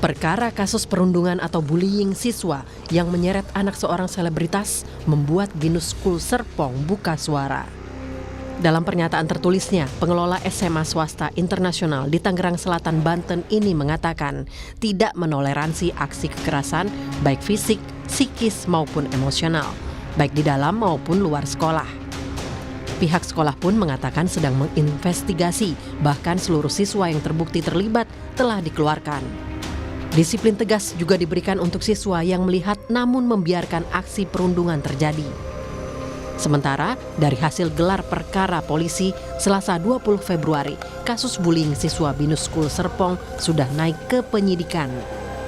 Perkara kasus perundungan atau bullying siswa yang menyeret anak seorang selebritas membuat Binus School Serpong buka suara. Dalam pernyataan tertulisnya, pengelola SMA swasta internasional di Tangerang Selatan, Banten ini mengatakan tidak menoleransi aksi kekerasan baik fisik, psikis maupun emosional, baik di dalam maupun luar sekolah. Pihak sekolah pun mengatakan sedang menginvestigasi, bahkan seluruh siswa yang terbukti terlibat telah dikeluarkan. Disiplin tegas juga diberikan untuk siswa yang melihat namun membiarkan aksi perundungan terjadi. Sementara dari hasil gelar perkara polisi Selasa 20 Februari, kasus bullying siswa Binus School Serpong sudah naik ke penyidikan.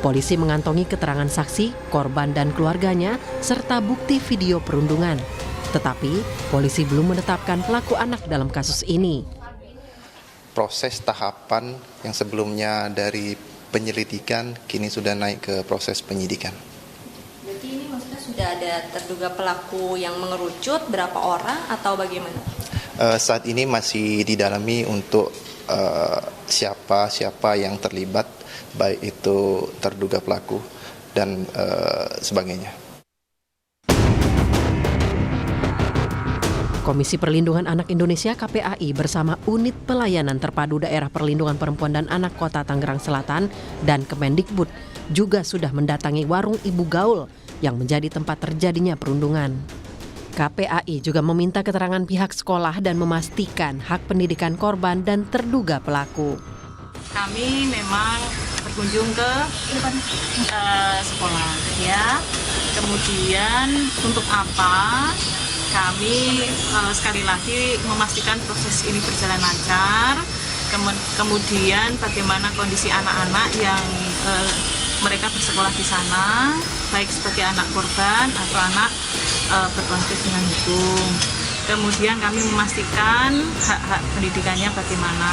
Polisi mengantongi keterangan saksi, korban dan keluarganya, serta bukti video perundungan. Tetapi polisi belum menetapkan pelaku anak dalam kasus ini. Proses tahapan yang sebelumnya dari penyelidikan kini sudah naik ke proses penyidikan. Berarti ini maksudnya sudah ada terduga pelaku yang mengerucut berapa orang atau bagaimana? Saat ini masih didalami untuk siapa yang terlibat, baik itu terduga pelaku dan sebagainya. Komisi Perlindungan Anak Indonesia KPAI bersama Unit Pelayanan Terpadu Daerah Perlindungan Perempuan dan Anak Kota Tangerang Selatan dan Kemendikbud juga sudah mendatangi warung Ibu Gaul yang menjadi tempat terjadinya perundungan. KPAI juga meminta keterangan pihak sekolah dan memastikan hak pendidikan korban dan terduga pelaku. Kami memang berkunjung ke sekolah, ya. Kemudian untuk apa? Kami sekali lagi memastikan proses ini berjalan lancar, kemudian bagaimana kondisi anak-anak yang mereka bersekolah di sana, baik sebagai anak korban atau anak berkonflik dengan hukum. Kemudian kami memastikan hak-hak pendidikannya bagaimana.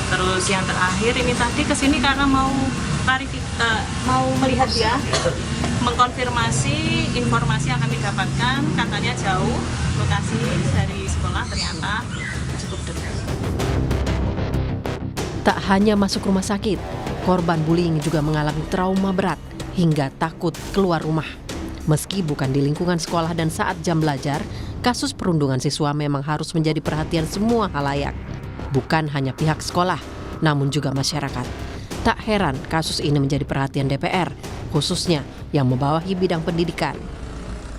Terus yang terakhir ini tadi kesini karena mau melihat ya, mengkonfirmasi informasi yang kami dapatkan, katanya jauh lokasi dari sekolah, ternyata cukup dekat. Tak hanya masuk rumah sakit, korban bullying juga mengalami trauma berat hingga takut keluar rumah. Meski bukan di lingkungan sekolah dan saat jam belajar, kasus perundungan siswa memang harus menjadi perhatian semua halayak. Bukan hanya pihak sekolah, namun juga masyarakat. Tak heran kasus ini menjadi perhatian DPR, khususnya yang membawahi bidang pendidikan.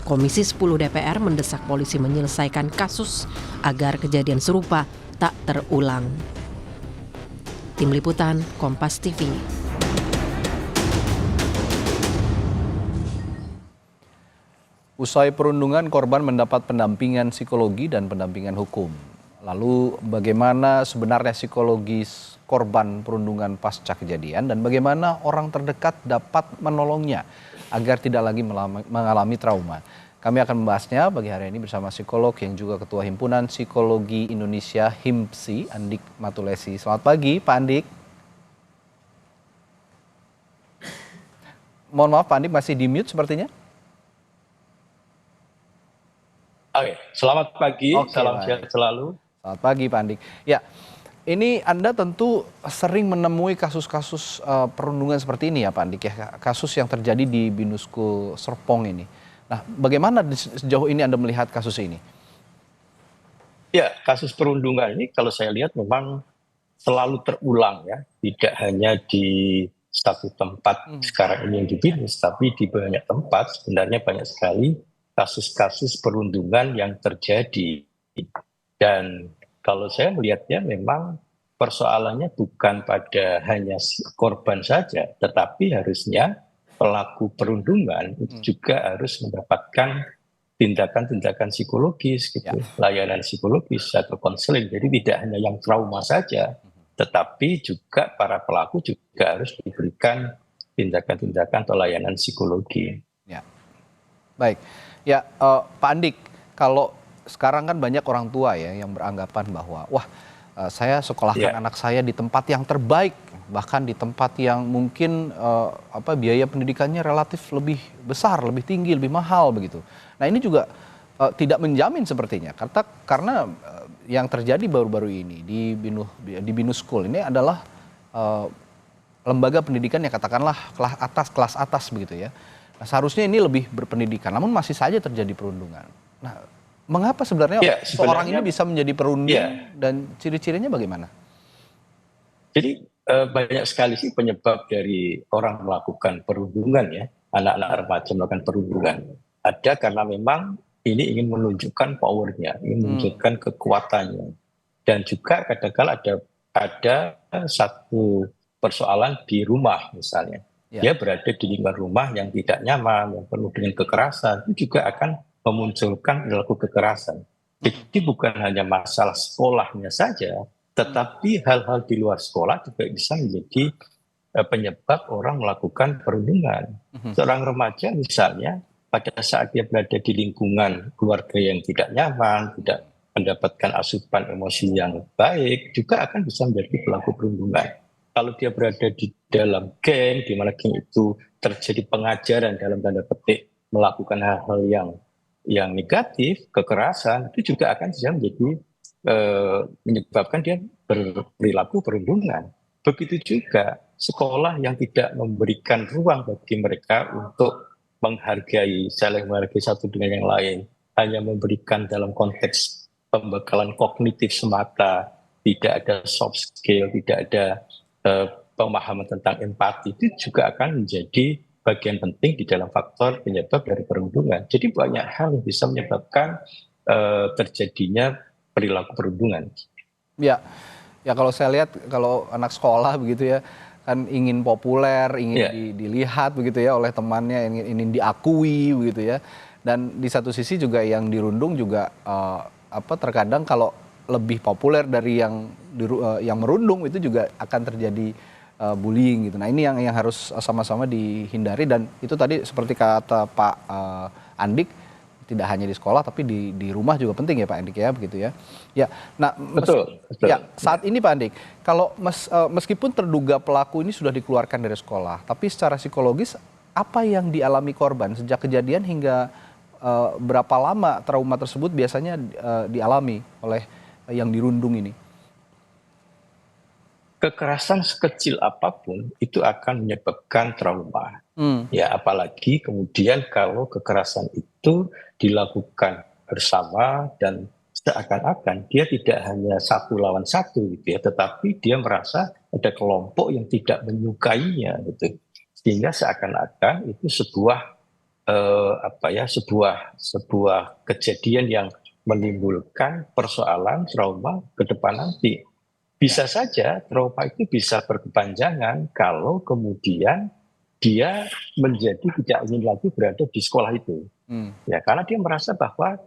Komisi 10 DPR mendesak polisi menyelesaikan kasus agar kejadian serupa tak terulang. Tim Liputan, Kompas TV. Usai perundungan, korban mendapat pendampingan psikologi dan pendampingan hukum. Lalu bagaimana sebenarnya psikologis korban perundungan pasca kejadian dan bagaimana orang terdekat dapat menolongnya agar tidak lagi mengalami trauma. Kami akan membahasnya pagi hari ini bersama psikolog yang juga Ketua Himpunan Psikologi Indonesia HIMPSI, Andik Matulesi. Selamat pagi Pak Andik. Mohon maaf Pak Andik masih di mute sepertinya. Oke, selamat pagi, salam sehat selalu. Selamat pagi Pak Andik. Ya, ini Anda tentu sering menemui kasus-kasus perundungan seperti ini ya Pak Andik ya, kasus yang terjadi di Binus School Serpong ini. Nah, bagaimana sejauh ini Anda melihat kasus ini? Ya, kasus perundungan ini kalau saya lihat memang selalu terulang ya, tidak hanya di satu tempat sekarang ini yang di Binus, tapi di banyak tempat sebenarnya banyak sekali kasus-kasus perundungan yang terjadi. Dan kalau saya melihatnya memang persoalannya bukan pada hanya korban saja, tetapi harusnya pelaku perundungan itu juga harus mendapatkan tindakan-tindakan psikologis, gitu, layanan psikologis atau konseling. Jadi tidak hanya yang trauma saja, tetapi juga para pelaku juga harus diberikan tindakan-tindakan atau layanan psikologi. Ya, baik. Ya, Pak Andik, kalau sekarang kan banyak orang tua ya yang beranggapan bahwa wah saya sekolahkan anak saya di tempat yang terbaik, bahkan di tempat yang mungkin biaya pendidikannya relatif lebih besar, lebih tinggi, lebih mahal begitu. Nah ini juga tidak menjamin sepertinya, karena yang terjadi baru-baru ini di Binus School ini adalah lembaga pendidikan yang katakanlah kelas atas begitu ya. Nah, seharusnya ini lebih berpendidikan, namun masih saja terjadi perundungan. Nah, mengapa sebenarnya seorang ini bisa menjadi perundung dan ciri-cirinya bagaimana? Jadi banyak sekali sih penyebab dari orang melakukan perundungan ya, anak-anak remaja melakukan perundungan. Ada karena memang ini ingin menunjukkan powernya, ingin menunjukkan kekuatannya. Dan juga kadang-kala ada satu persoalan di rumah misalnya. Dia berada di lingkungan rumah yang tidak nyaman, yang penuh dengan kekerasan, itu juga akan memunculkan perilaku kekerasan. Jadi bukan hanya masalah sekolahnya saja, tetapi hal-hal di luar sekolah juga bisa menjadi penyebab orang melakukan perundungan. Seorang remaja misalnya pada saat dia berada di lingkungan keluarga yang tidak nyaman, tidak mendapatkan asupan emosi yang baik, juga akan bisa menjadi pelaku perundungan. Kalau dia berada di dalam geng, di mana geng itu terjadi pengajaran dalam tanda petik melakukan hal-hal yang negatif, kekerasan, itu juga akan bisa menjadi menyebabkan dia berperilaku perundungan. Begitu juga sekolah yang tidak memberikan ruang bagi mereka untuk saling menghargai satu dengan yang lain, hanya memberikan dalam konteks pembekalan kognitif semata, tidak ada soft skill, tidak ada pemahaman tentang empati, itu juga akan menjadi bagian penting di dalam faktor penyebab dari perundungan. Jadi banyak hal yang bisa menyebabkan terjadinya perilaku perundungan. Ya, ya kalau saya lihat kalau anak sekolah begitu ya, kan ingin populer, ingin dilihat begitu ya oleh temannya, ingin diakui begitu ya. Dan di satu sisi juga yang dirundung juga terkadang kalau lebih populer dari yang merundung itu juga akan terjadi bullying gitu. Nah ini yang harus sama-sama dihindari, dan itu tadi seperti kata Pak Andik, tidak hanya di sekolah tapi di rumah juga penting ya Pak Andik ya begitu ya. Ya, nah betul. Ya saat ini Pak Andik, kalau meskipun terduga pelaku ini sudah dikeluarkan dari sekolah, tapi secara psikologis apa yang dialami korban sejak kejadian hingga berapa lama trauma tersebut biasanya dialami oleh yang dirundung ini? Kekerasan sekecil apapun itu akan menyebabkan trauma. Ya, apalagi kemudian kalau kekerasan itu dilakukan bersama dan seakan-akan dia tidak hanya satu lawan satu gitu ya, tetapi dia merasa ada kelompok yang tidak menyukainya gitu. Sehingga seakan-akan itu sebuah kejadian yang menimbulkan persoalan trauma ke depan nanti. Bisa saja trauma itu bisa berkepanjangan kalau kemudian dia menjadi tidak ingin lagi berada di sekolah itu. Ya, karena dia merasa bahwa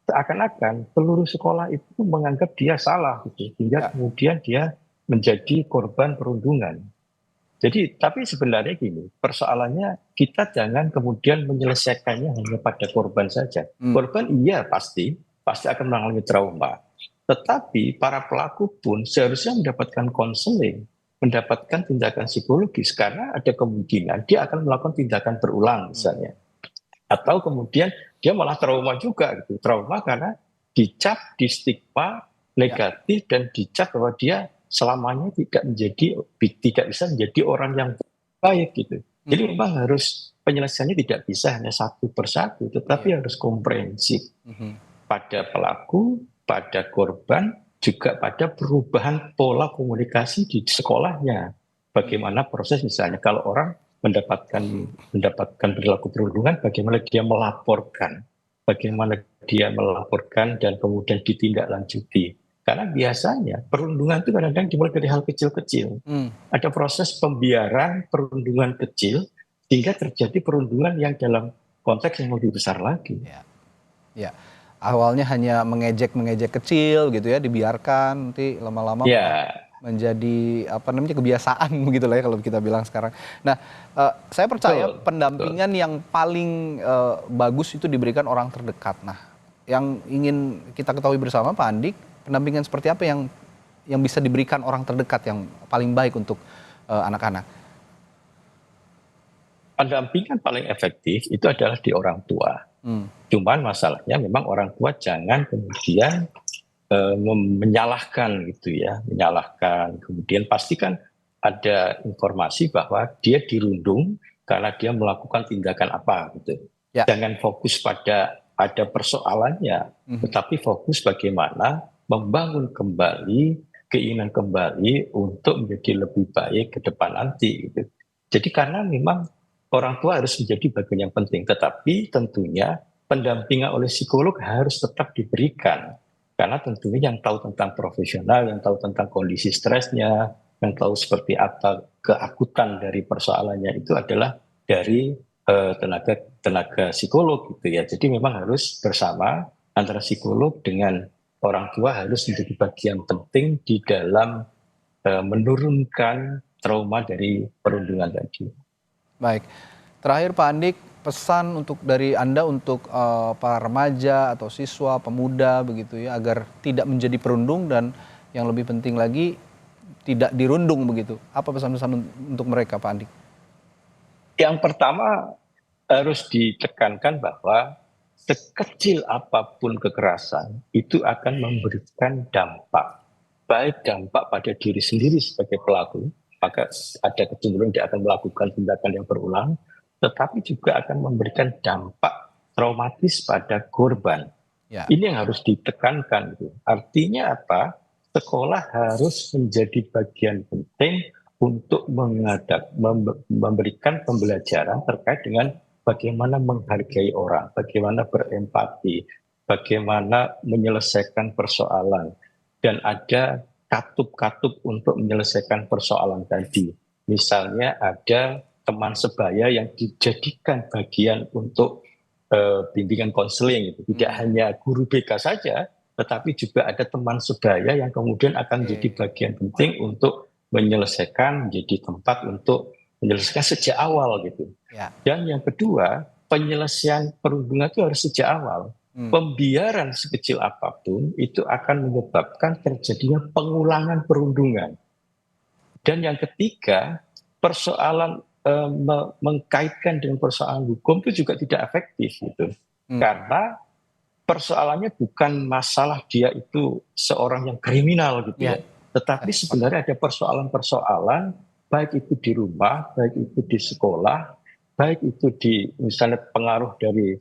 seakan-akan seluruh sekolah itu menganggap dia salah gitu, sehingga kemudian dia menjadi korban perundungan. Jadi, tapi sebenarnya gini, persoalannya kita jangan kemudian menyelesaikannya hanya pada korban saja. Korban iya pasti akan mengalami trauma. Tetapi para pelaku pun seharusnya mendapatkan konseling, mendapatkan tindakan psikologis, karena ada kemungkinan dia akan melakukan tindakan berulang misalnya. Atau kemudian dia malah trauma juga gitu. Trauma karena dicap, distigma negatif dan dicap bahwa dia selamanya tidak bisa menjadi orang yang baik gitu. Jadi memang harus penyelesaiannya tidak bisa hanya satu persatu, tetapi harus komprehensif pada pelaku, pada korban, juga pada perubahan pola komunikasi di sekolahnya. Bagaimana proses misalnya kalau orang mendapatkan perilaku perundungan, bagaimana dia melaporkan, dan kemudian ditindaklanjuti. Karena biasanya perundungan itu kadang-kadang dimulai dari hal kecil-kecil. Ada proses pembiaran perundungan kecil sehingga terjadi perundungan yang dalam konteks yang lebih besar lagi. Ya. Awalnya hanya mengejek kecil gitu ya, dibiarkan, nanti lama-lama menjadi kebiasaan begitu lah ya kalau kita bilang sekarang. Nah, saya percaya pendampingan yang paling bagus itu diberikan orang terdekat. Nah, yang ingin kita ketahui bersama Pak Andik, pendampingan seperti apa yang bisa diberikan orang terdekat yang paling baik untuk anak-anak? Pendampingan paling efektif itu adalah di orang tua. Cuman masalahnya memang orang tua jangan kemudian menyalahkan gitu ya, kemudian pastikan ada informasi bahwa dia dirundung karena dia melakukan tindakan apa gitu. Ya. Jangan fokus pada ada persoalannya, tetapi fokus bagaimana membangun kembali keinginan kembali untuk menjadi lebih baik ke depan nanti gitu. Jadi karena memang orang tua harus menjadi bagian yang penting, tetapi tentunya pendampingan oleh psikolog harus tetap diberikan. Karena tentunya yang tahu tentang profesional, yang tahu tentang kondisi stresnya, yang tahu seperti apa keakutan dari persoalannya itu adalah dari tenaga psikolog gitu ya. Jadi memang harus bersama antara psikolog dengan orang tua harus menjadi bagian penting di dalam menurunkan trauma dari perundungan tadi. Baik, terakhir Pak Andik, pesan dari Anda untuk para remaja atau siswa, pemuda begitu ya, agar tidak menjadi perundung dan yang lebih penting lagi tidak dirundung begitu. Apa pesan-pesan untuk mereka Pak Andik? Yang pertama harus ditekankan bahwa sekecil apapun kekerasan itu akan memberikan dampak. Baik dampak pada diri sendiri sebagai pelaku, maka ada kecenderungan dia akan melakukan tindakan yang berulang, tetapi juga akan memberikan dampak traumatis pada korban. Ya. Ini yang harus ditekankan. Artinya apa? Sekolah harus menjadi bagian penting untuk memberikan pembelajaran terkait dengan bagaimana menghargai orang, bagaimana berempati, bagaimana menyelesaikan persoalan. Dan ada katup-katup untuk menyelesaikan persoalan tadi. Misalnya ada teman sebaya yang dijadikan bagian untuk bimbingan konseling. Tidak hanya guru BK saja, tetapi juga ada teman sebaya yang kemudian akan menjadi bagian penting untuk menyelesaikan, menjadi tempat untuk menyelesaikan sejak awal gitu. Ya. Dan yang kedua, penyelesaian perundungan itu harus sejak awal. Pembiaran sekecil apapun itu akan menyebabkan terjadinya pengulangan perundungan. Dan yang ketiga, persoalan mengkaitkan dengan persoalan hukum itu juga tidak efektif gitu. Karena persoalannya bukan masalah dia itu seorang yang kriminal gitu ya. Tetapi sebenarnya ada persoalan-persoalan baik itu di rumah, baik itu di sekolah, baik itu di misalnya pengaruh dari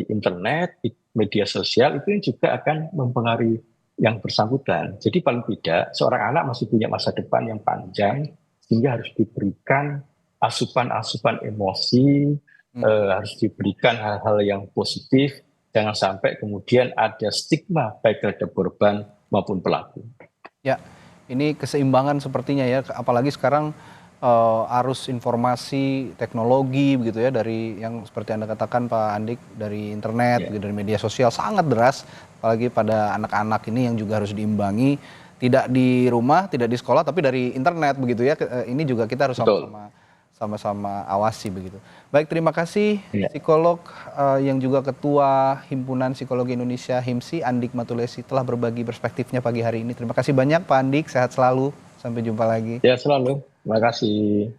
internet, media sosial, itu juga akan mempengaruhi yang bersangkutan. Jadi paling tidak seorang anak masih punya masa depan yang panjang, sehingga harus diberikan asupan-asupan emosi, harus diberikan hal-hal yang positif, jangan sampai kemudian ada stigma baik terhadap korban maupun pelaku. Ya, ini keseimbangan sepertinya ya, apalagi sekarang arus informasi, teknologi begitu ya, dari yang seperti Anda katakan Pak Andik, dari internet, dari media sosial sangat deras, apalagi pada anak-anak ini yang juga harus diimbangi, tidak di rumah, tidak di sekolah, tapi dari internet begitu ya. Ini juga kita harus sama-sama awasi begitu. Baik, terima kasih psikolog yang juga Ketua Himpunan Psikologi Indonesia HIMSI, Andik Matulesi, telah berbagi perspektifnya pagi hari ini. Terima kasih banyak Pak Andik, sehat selalu, sampai jumpa lagi. Ya selalu, terima kasih.